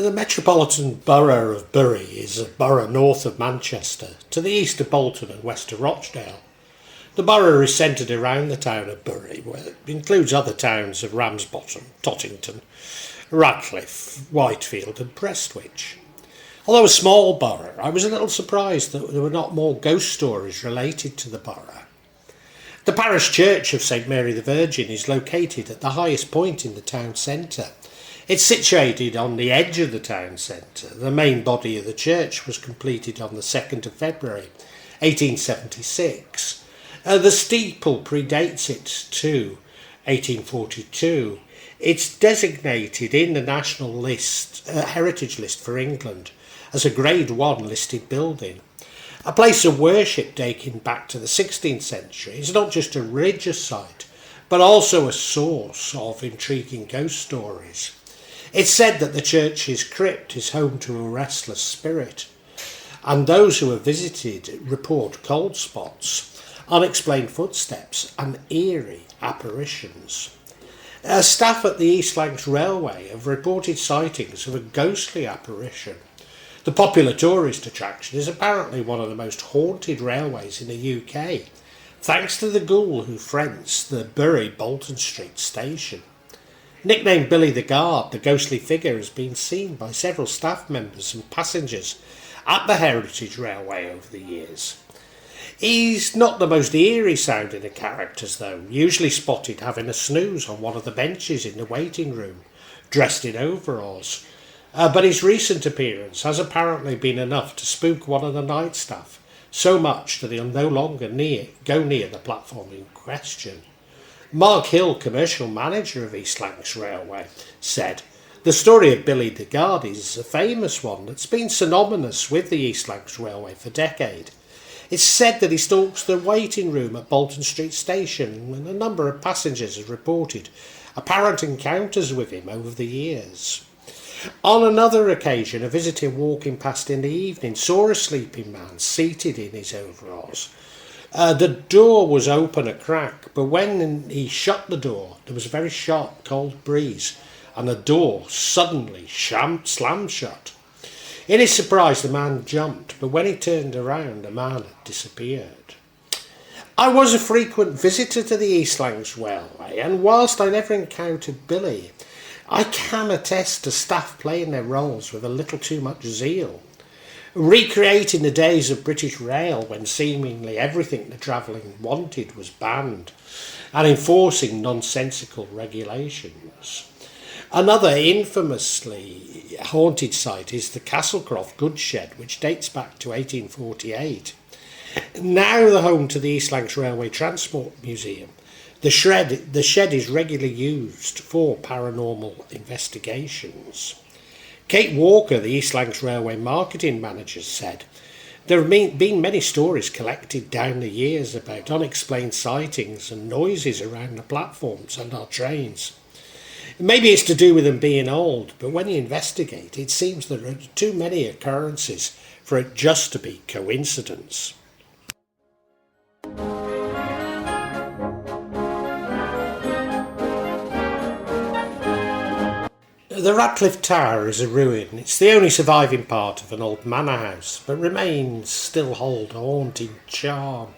The Metropolitan Borough of Bury is a borough north of Manchester, to the east of Bolton and west of Rochdale. The borough is centred around the town of Bury, where it includes other towns of Ramsbottom, Tottington, Radcliffe, Whitefield and Prestwich. Although a small borough, I was a little surprised that there were not more ghost stories related to the borough. The parish church of St Mary the Virgin is located at the highest point in the town centre. It's situated on the edge of the town centre. The main body of the church was completed on the 2nd of February 1876. The steeple predates it to 1842. It's designated in the National List, Heritage List for England as a Grade 1 listed building. A place of worship dating back to the 16th century, it's not just a religious site, but also a source of intriguing ghost stories. It's said that the church's crypt is home to a restless spirit, and those who have visited report cold spots, unexplained footsteps and eerie apparitions. Staff at the East Lancs Railway have reported sightings of a ghostly apparition. The popular tourist attraction is apparently one of the most haunted railways in the UK, thanks to the ghoul who fronts the Bury Bolton Street station. Nicknamed Billy the Guard, the ghostly figure has been seen by several staff members and passengers at the Heritage Railway over the years. He's not the most eerie sounding of characters though, usually spotted having a snooze on one of the benches in the waiting room, dressed in overalls. But his recent appearance has apparently been enough to spook one of the night staff, so much that he'll no longer go near the platform in question. Mark Hill, commercial manager of East Lancs Railway, said, "The story of Billy the Guard is a famous one that's been synonymous with the East Lancs Railway for decades. It's said that he stalks the waiting room at Bolton Street Station, and a number of passengers have reported apparent encounters with him over the years." On another occasion, a visitor walking past in the evening saw a sleeping man seated in his overalls. The door was open a crack, but when he shut the door, there was a very sharp cold breeze, and the door suddenly slammed shut. In his surprise, the man jumped, but when he turned around, the man had disappeared. I was a frequent visitor to the East Lancs Railway, and whilst I never encountered Billy, I can attest to staff playing their roles with a little too much zeal, recreating the days of British Rail when seemingly everything the travelling wanted was banned, and enforcing nonsensical regulations. Another infamously haunted site is the Castlecroft goods shed, which dates back to 1848. Now the home to the East Lancs Railway Transport Museum, the shed is regularly used for paranormal investigations. Kate Walker, the East Lancs Railway marketing manager, said, "There have been many stories collected down the years about unexplained sightings and noises around the platforms and our trains. Maybe it's to do with them being old, but when you investigate, it seems there are too many occurrences for it just to be coincidence." The Radcliffe Tower is a ruin. It's the only surviving part of an old manor house, but remains still hold a haunting charm.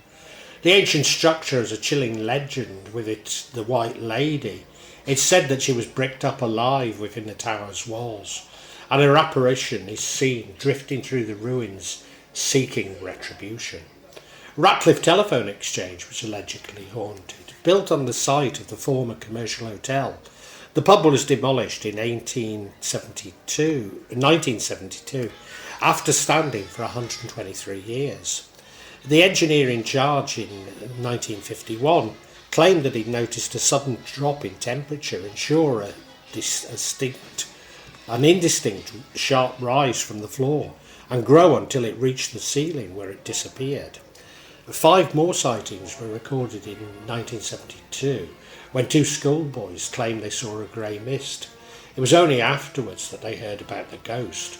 The ancient structure has a chilling legend with the White Lady. It's said that she was bricked up alive within the tower's walls, and her apparition is seen drifting through the ruins, seeking retribution. Radcliffe Telephone Exchange was allegedly haunted, built on the site of the former commercial hotel. The pub was demolished in 1972, after standing for 123 years. The engineer in charge in 1951 claimed that he'd noticed a sudden drop in temperature and saw an indistinct sharp rise from the floor and grow until it reached the ceiling, where it disappeared. 5 more sightings were recorded in 1972, when 2 schoolboys claimed they saw a grey mist. It was only afterwards that they heard about the ghost.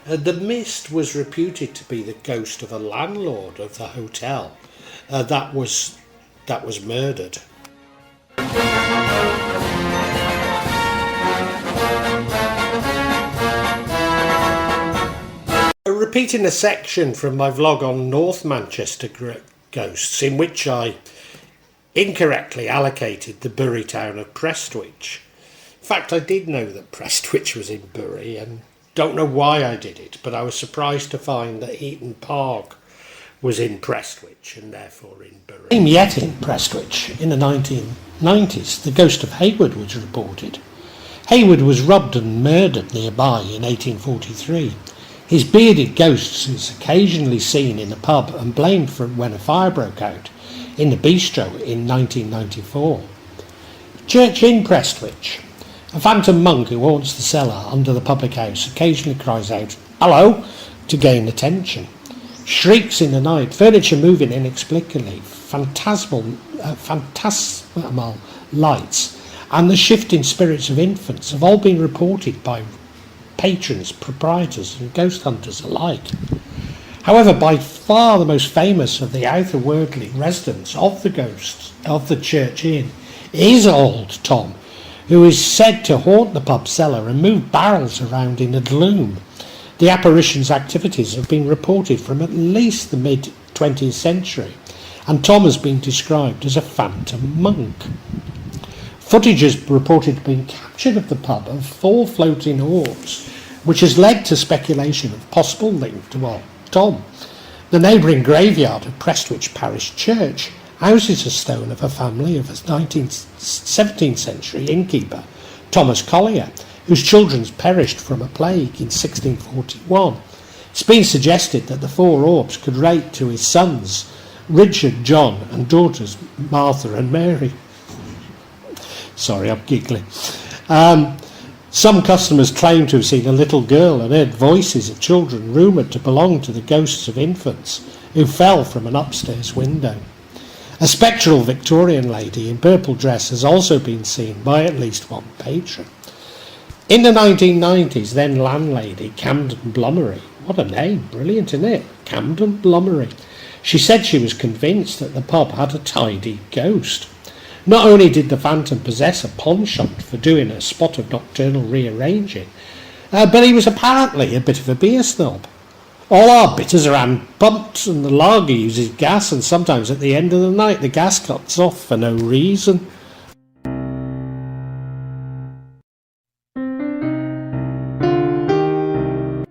The mist was reputed to be the ghost of a landlord of the hotel that was murdered. repeating a section from my vlog on North Manchester ghosts, in which I incorrectly allocated the Bury town of Prestwich. In fact, I did know that Prestwich was in Bury, and don't know why I did it, but I was surprised to find that Heaton Park was in Prestwich and therefore in Bury. Same yet in Prestwich, in the 1990s, the ghost of Hayward was reported. Hayward was robbed and murdered nearby in 1843. His bearded ghost is occasionally seen in a pub and blamed for when a fire broke out in the bistro in 1994. Church in Prestwich. A phantom monk who haunts the cellar under the public house occasionally cries out, "Hello!" to gain attention. Shrieks in the night, furniture moving inexplicably, phantasmal lights, and the shifting spirits of infants have all been reported by patrons, proprietors and ghost hunters alike. However, by far the most famous of the outerworldly residents of the ghosts of the Church Inn is Old Tom, who is said to haunt the pub cellar and move barrels around in the gloom. The apparition's activities have been reported from at least the mid-20th century, and Tom has been described as a phantom monk. Footage has reported being captured of the pub of 4 floating orbs, which has led to speculation of possible link to Old Tom. The neighbouring graveyard of Prestwich Parish Church houses a stone of a family of a 17th century innkeeper, Thomas Collier, whose children perished from a plague in 1641. It's been suggested that the 4 orbs could relate to his sons, Richard, John, and daughters Martha and Mary. Sorry, I'm giggling. Some customers claim to have seen a little girl and heard voices of children rumoured to belong to the ghosts of infants who fell from an upstairs window. A spectral Victorian lady in purple dress has also been seen by at least one patron. In the 1990s, then landlady Camden Blummery, what a name, brilliant isn't it? Camden Blummery. She said she was convinced that the pub had a tidy ghost. Not only did the phantom possess a penchant for doing a spot of nocturnal rearranging, but he was apparently a bit of a beer snob. All our bitters are hand pumped and the lager uses gas, and sometimes at the end of the night the gas cuts off for no reason.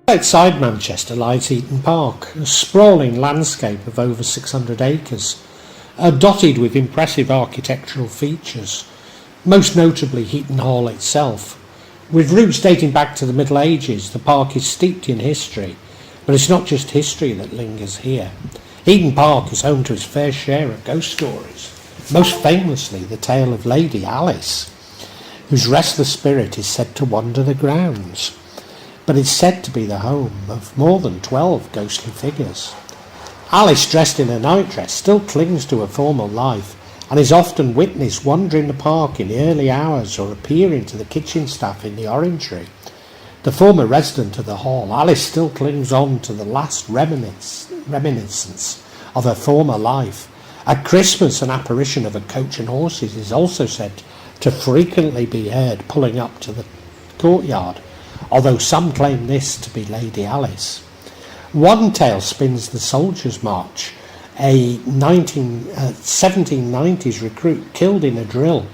Outside Manchester lies Heaton Park, a sprawling landscape of over 600 acres, dotted with impressive architectural features, most notably Heaton Hall itself. With roots dating back to the Middle Ages, the park is steeped in history, but it's not just history that lingers here. Heaton Park is home to its fair share of ghost stories, most famously the tale of Lady Alice, whose restless spirit is said to wander the grounds, but it's said to be the home of more than 12 ghostly figures. Alice, dressed in a nightdress, still clings to her former life and is often witnessed wandering the park in the early hours or appearing to the kitchen staff in the orangery. The former resident of the hall, Alice still clings on to the last reminiscence of her former life. At Christmas, an apparition of a coach and horses is also said to frequently be heard pulling up to the courtyard, although some claim this to be Lady Alice. One tale spins the Soldiers' March, a 1790s recruit killed in a drill,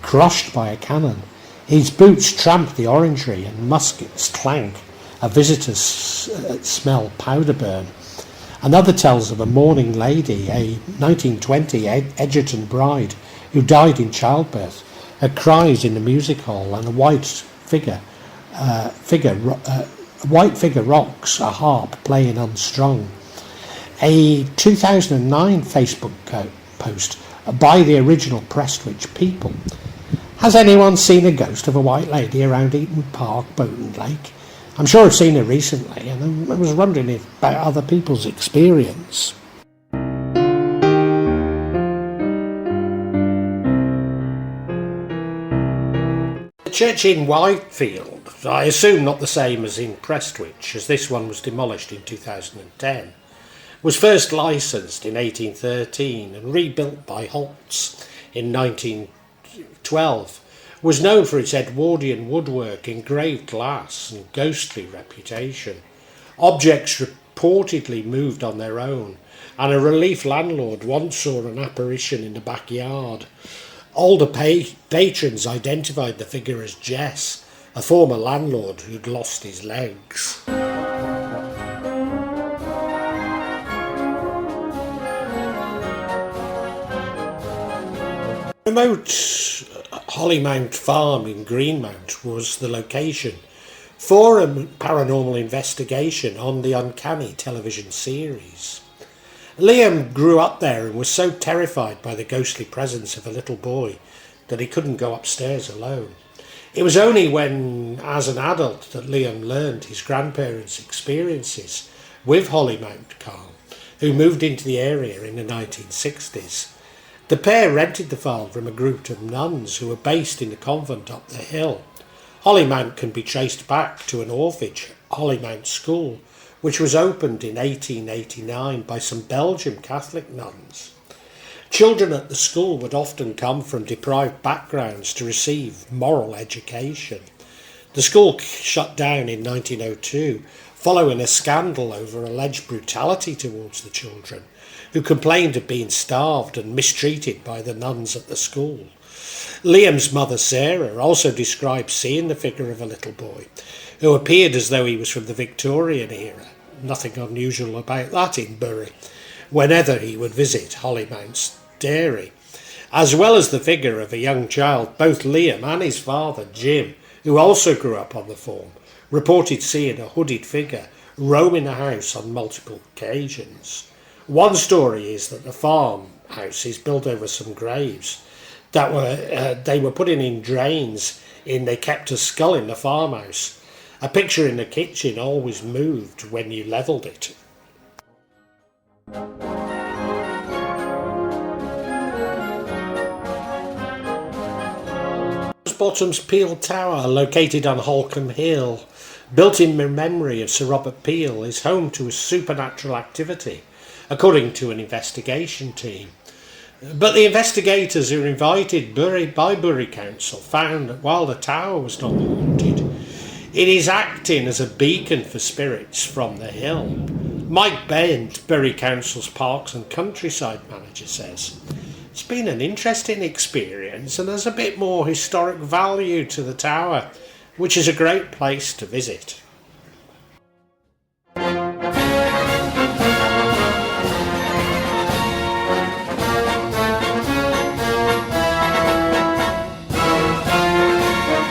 crushed by a cannon. His boots tramp the orangery and muskets clank. A visitor's smell powder burn. Another tells of a mourning lady, a 1920 Edgerton bride who died in childbirth. Her cries in the music hall, and a white figure rocks a harp playing unstrung. A 2009 Facebook post by the original Prestwich people. Has anyone seen a ghost of a white lady around Heaton Park, Bolton Lake? I'm sure I've seen her recently, and I was wondering about other people's experience. The church in Whitefield, I assume not the same as in Prestwich, as this one was demolished in 2010, was first licensed in 1813 and rebuilt by Holtz in 1912, was known for its Edwardian woodwork, engraved glass and ghostly reputation. Objects reportedly moved on their own, and a relief landlord once saw an apparition in the backyard. Older patrons identified the figure as Jess, a former landlord who'd lost his legs. Remote Hollymount Farm in Greenmount was the location for a paranormal investigation on the Uncanny television series. Liam grew up there and was so terrified by the ghostly presence of a little boy that he couldn't go upstairs alone. It was only when, as an adult, that Liam learned his grandparents' experiences with Hollymount Farm, who moved into the area in the 1960s. The pair rented the farm from a group of nuns who were based in the convent up the hill. Hollymount can be traced back to an orphanage, Hollymount School, which was opened in 1889 by some Belgian Catholic nuns. Children at the school would often come from deprived backgrounds to receive moral education. The school shut down in 1902 following a scandal over alleged brutality towards the children, who complained of being starved and mistreated by the nuns at the school. Liam's mother, Sarah, also described seeing the figure of a little boy who appeared as though he was from the Victorian era. Nothing unusual about that in Bury, whenever he would visit Hollymount's dairy. As well as the figure of a young child, both Liam and his father, Jim, who also grew up on the farm, reported seeing a hooded figure roaming the house on multiple occasions. One story is that the farmhouse is built over some graves that they were putting in drains in. They kept a skull in the farmhouse. A picture in the kitchen always moved when you levelled it. Ramsbottom's Peel Tower, located on Holcombe Hill, built in memory of Sir Robert Peel, is home to a supernatural activity, according to an investigation team. But the investigators who were invited by Bury Council found that while the tower was not haunted, it is acting as a beacon for spirits from the hill. Mike Bent, Bury Council's Parks and Countryside manager, says, "It's been an interesting experience and there's a bit more historic value to the tower, which is a great place to visit."